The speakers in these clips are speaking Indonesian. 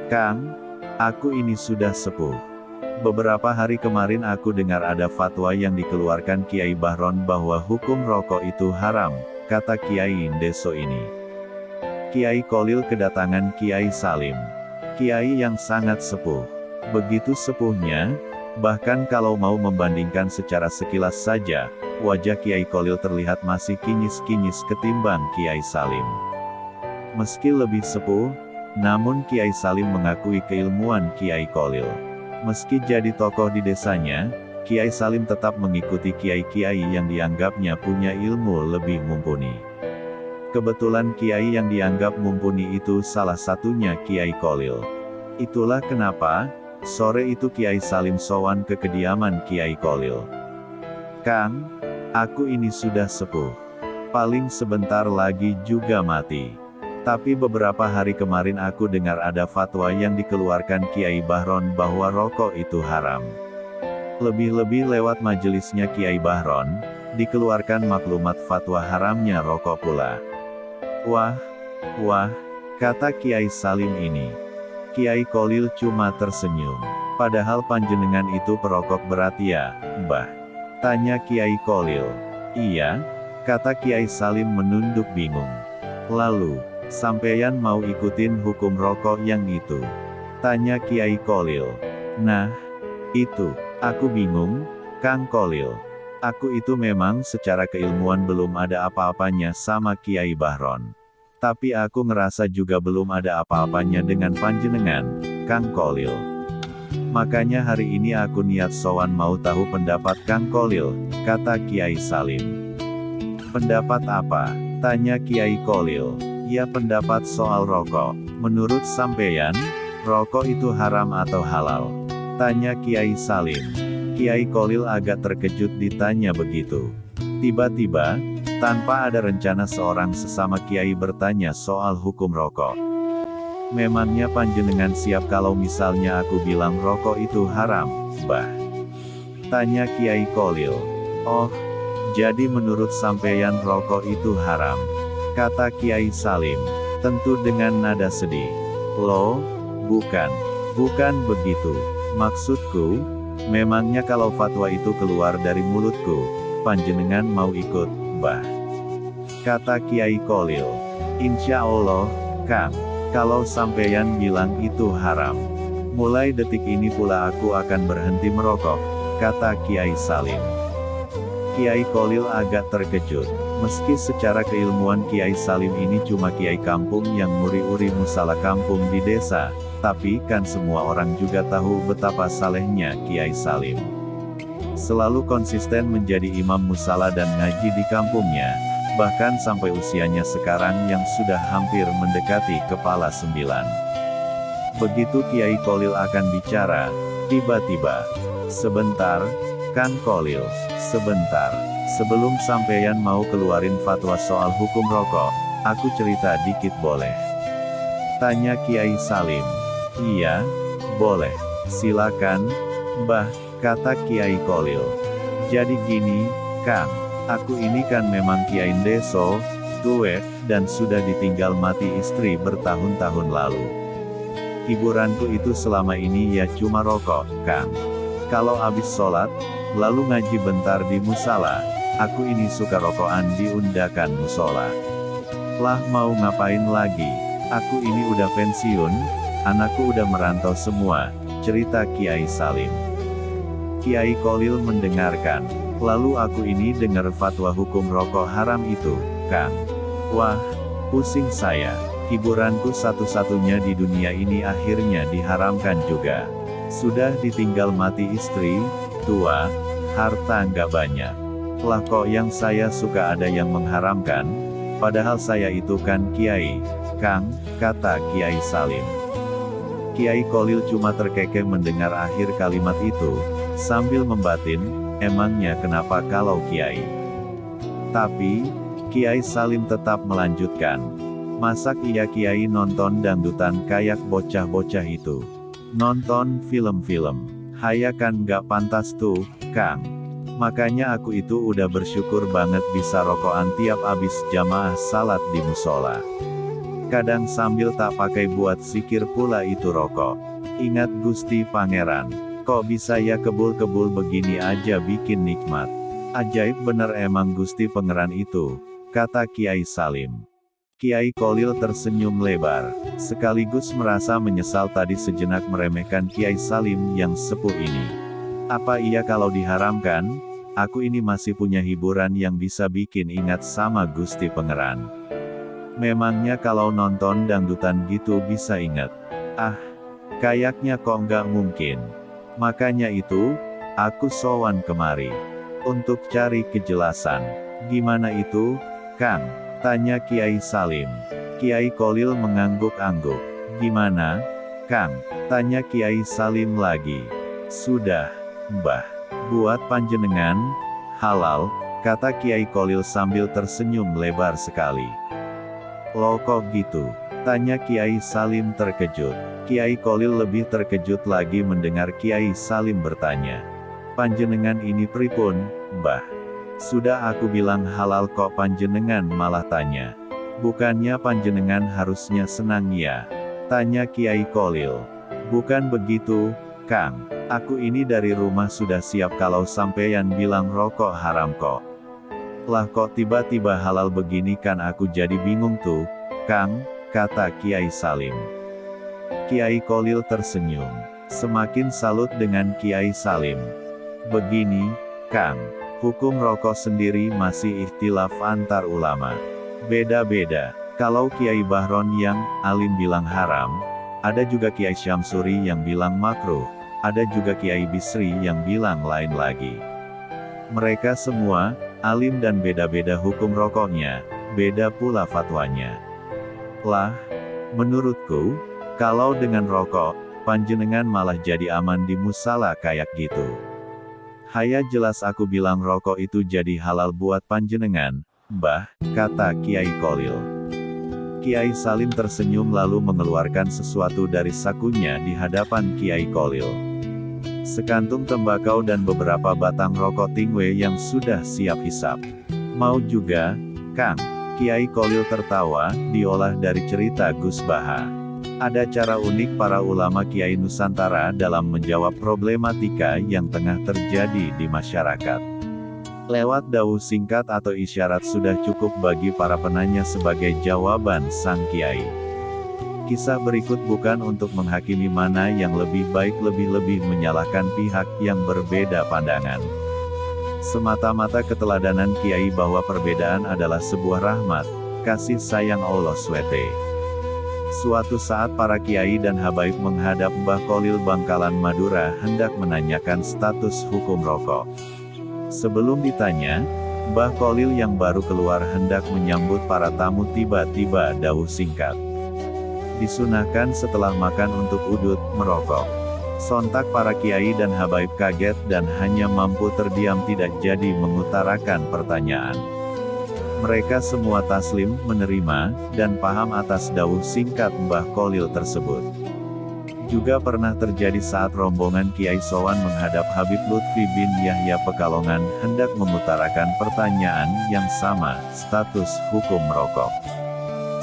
Kang, aku ini sudah sepuh. Beberapa hari kemarin aku dengar ada fatwa yang dikeluarkan Kiai Bahron bahwa hukum rokok itu haram, kata Kiai Ndeso ini. Kiai Kholil kedatangan Kiai Salim. Kiai yang sangat sepuh. Begitu sepuhnya, bahkan kalau mau membandingkan secara sekilas saja, wajah Kiai Kholil terlihat masih kinyis-kinyis ketimbang Kiai Salim. Meski lebih sepuh, namun Kiai Salim mengakui keilmuan Kiai Kholil. Meski jadi tokoh di desanya, Kiai Salim tetap mengikuti kiai-kiai yang dianggapnya punya ilmu lebih mumpuni. Kebetulan kiai yang dianggap mumpuni itu salah satunya Kiai Kholil. Itulah kenapa, sore itu Kiai Salim sowan ke kediaman Kiai Kholil. Kang, aku ini sudah sepuh. Paling sebentar lagi juga mati. Tapi beberapa hari kemarin aku dengar ada fatwa yang dikeluarkan Kiai Bahron bahwa rokok itu haram. Lebih-lebih lewat majelisnya Kiai Bahron, dikeluarkan maklumat fatwa haramnya rokok pula. Wah, kata Kiai Salim ini. Kiai Kholil cuma tersenyum. Padahal panjenengan itu perokok berat ya, Mbah? Tanya Kiai Kholil. Iya, kata Kiai Salim menunduk bingung. Lalu, sampeyan mau ikutin hukum rokok yang itu? Tanya Kiai Kholil. Nah, itu, aku bingung, Kang Kholil. Aku itu memang secara keilmuan belum ada apa-apanya sama Kiai Bahron. Tapi aku ngerasa juga belum ada apa-apanya dengan panjenengan, Kang Kholil. Makanya hari ini aku niat sowan mau tahu pendapat Kang Kholil, kata Kiai Salim. Pendapat apa? Tanya Kiai Kholil. Ya pendapat soal rokok. Menurut sampeyan, rokok itu haram atau halal? Tanya Kiai Salim. Kiai Kholil agak terkejut ditanya begitu. Tiba-tiba, tanpa ada rencana seorang sesama kiai bertanya soal hukum rokok. Memangnya panjenengan siap kalau misalnya aku bilang rokok itu haram, Mbah? Tanya Kiai Kholil. Oh, jadi menurut sampeyan rokok itu haram? Kata Kiai Salim, tentu dengan nada sedih. Loh, bukan begitu. Maksudku, memangnya kalau fatwa itu keluar dari mulutku, panjenengan mau ikut, Mbah? Kata Kiai Kholil. Insya Allah, Kang, kalau sampeyan bilang itu haram, mulai detik ini pula aku akan berhenti merokok, kata Kiai Salim. Kiai Kholil agak terkejut. Meski secara keilmuan Kiai Salim ini cuma kiai kampung yang muri-uri musala kampung di desa, tapi kan semua orang juga tahu betapa salehnya Kiai Salim. Selalu konsisten menjadi imam musala dan ngaji di kampungnya, bahkan sampai usianya sekarang yang sudah hampir mendekati kepala 9. Begitu Kiai Kholil akan bicara, tiba-tiba, sebentar, Kang Kholil, sebentar. Sebelum sampeyan mau keluarin fatwa soal hukum rokok, aku cerita dikit boleh? Tanya Kiai Salim. Iya, boleh. Silakan, Mbah, kata Kiai Kholil. Jadi gini, Kang, aku ini kan memang Kiai Ndeso, tua, dan sudah ditinggal mati istri bertahun-tahun lalu. Hiburanku itu selama ini ya cuma rokok, Kang. Kalau abis sholat, lalu ngaji bentar di musala, aku ini suka rokokan di undakan musola. Lah mau ngapain lagi? Aku ini udah pensiun, anakku udah merantau semua, cerita Kiai Salim. Kiai Kholil mendengarkan. Lalu aku ini dengar fatwa hukum rokok haram itu, Kang. Wah, pusing saya. Hiburanku satu-satunya di dunia ini akhirnya diharamkan juga. Sudah ditinggal mati istri, tua, harta nggak banyak. Lah kok yang saya suka ada yang mengharamkan? Padahal saya itu kan kiai, Kang, kata Kiai Salim. Kiai Kholil cuma terkekeh mendengar akhir kalimat itu, sambil membatin, emangnya kenapa kalau kiai? Tapi, Kiai Salim tetap melanjutkan. Masak iya kiai nonton dangdutan kayak bocah-bocah itu? Nonton film-film, haya kan nggak pantas tuh, Kang. Makanya aku itu udah bersyukur banget bisa rokokan tiap abis jamaah salat di musola. Kadang sambil tak pakai buat sikir pula itu rokok. Ingat Gusti Pangeran, kok bisa ya kebul-kebul begini aja bikin nikmat. Ajaib bener emang Gusti Pangeran itu, kata Kiai Salim. Kiai Kholil tersenyum lebar, sekaligus merasa menyesal tadi sejenak meremehkan Kiai Salim yang sepuh ini. Apa iya kalau diharamkan? Aku ini masih punya hiburan yang bisa bikin ingat sama Gusti Pangeran. Memangnya kalau nonton dangdutan gitu bisa ingat? Ah, kayaknya kok nggak mungkin. Makanya itu, aku sowan kemari. Untuk cari kejelasan. Gimana itu, Kang? Tanya Kiai Salim. Kiai Kholil mengangguk-angguk. Gimana, Kang? Tanya Kiai Salim lagi. Sudah, Mbah. Buat panjenengan, halal, kata Kiai Kholil sambil tersenyum lebar sekali. Loh kok gitu? Tanya Kiai Salim terkejut. Kiai Kholil lebih terkejut lagi mendengar Kiai Salim bertanya. Panjenengan ini pripun, Mbah? Sudah aku bilang halal kok panjenengan malah tanya. Bukannya panjenengan harusnya senang ya? Tanya Kiai Kholil. Bukan begitu, Kang. Aku ini dari rumah sudah siap kalau sampeyan bilang rokok haram kok. Lah kok tiba-tiba halal begini kan aku jadi bingung tuh, Kang, kata Kiai Salim. Kiai Kholil tersenyum. Semakin salut dengan Kiai Salim. Begini, Kang. Hukum rokok sendiri masih ikhtilaf antar ulama. Beda-beda. Kalau Kiai Bahron yang alim bilang haram, ada juga Kiai Syamsuri yang bilang makruh, ada juga Kiai Bisri yang bilang lain lagi. Mereka semua alim dan beda-beda hukum rokoknya, beda pula fatwanya. Lah, menurutku, kalau dengan rokok, panjenengan malah jadi aman di musala kayak gitu. Haya jelas aku bilang rokok itu jadi halal buat panjenengan, Mbah, kata Kiai Kholil. Kiai Salim tersenyum lalu mengeluarkan sesuatu dari sakunya di hadapan Kiai Kholil. Sekantung tembakau dan beberapa batang rokok tingwe yang sudah siap hisap. Mau juga, Kang? Kiai Kholil tertawa, diolah dari cerita Gus Baha. Ada cara unik para ulama Kiai Nusantara dalam menjawab problematika yang tengah terjadi di masyarakat. Lewat dawuh singkat atau isyarat sudah cukup bagi para penanya sebagai jawaban sang Kiai. Kisah berikut bukan untuk menghakimi mana yang lebih baik lebih-lebih menyalahkan pihak yang berbeda pandangan. Semata-mata keteladanan Kiai bahwa perbedaan adalah sebuah rahmat, kasih sayang Allah SWT. Suatu saat para kiai dan habaib menghadap Mbah Kholil Bangkalan Madura hendak menanyakan status hukum rokok. Sebelum ditanya, Mbah Kholil yang baru keluar hendak menyambut para tamu tiba-tiba dawuh singkat. Disunahkan setelah makan untuk udut, merokok. Sontak para kiai dan habaib kaget dan hanya mampu terdiam tidak jadi mengutarakan pertanyaan. Mereka semua taslim, menerima, dan paham atas dawuh singkat Mbah Kholil tersebut. Juga pernah terjadi saat rombongan Kiai Sowan menghadap Habib Lutfi bin Yahya Pekalongan hendak mengutarakan pertanyaan yang sama, status hukum merokok.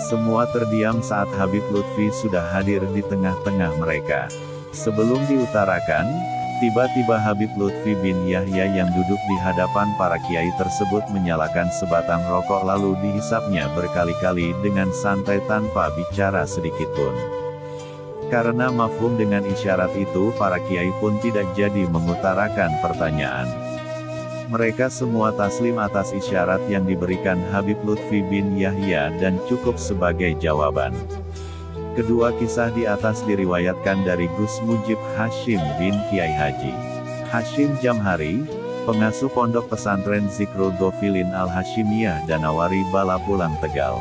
Semua terdiam saat Habib Lutfi sudah hadir di tengah-tengah mereka. Sebelum diutarakan, tiba-tiba Habib Lutfi bin Yahya yang duduk di hadapan para kiai tersebut menyalakan sebatang rokok lalu dihisapnya berkali-kali dengan santai tanpa bicara sedikitpun. Karena mafhum dengan isyarat itu para kiai pun tidak jadi mengutarakan pertanyaan. Mereka semua taslim atas isyarat yang diberikan Habib Lutfi bin Yahya dan cukup sebagai jawaban. Kedua kisah di atas diriwayatkan dari Gus Mujib Hashim bin Kiai Haji Hashim Jamhari, pengasuh pondok pesantren Zikrul Ghafilin Al-Hashimiyah Danawari Balapulang Tegal.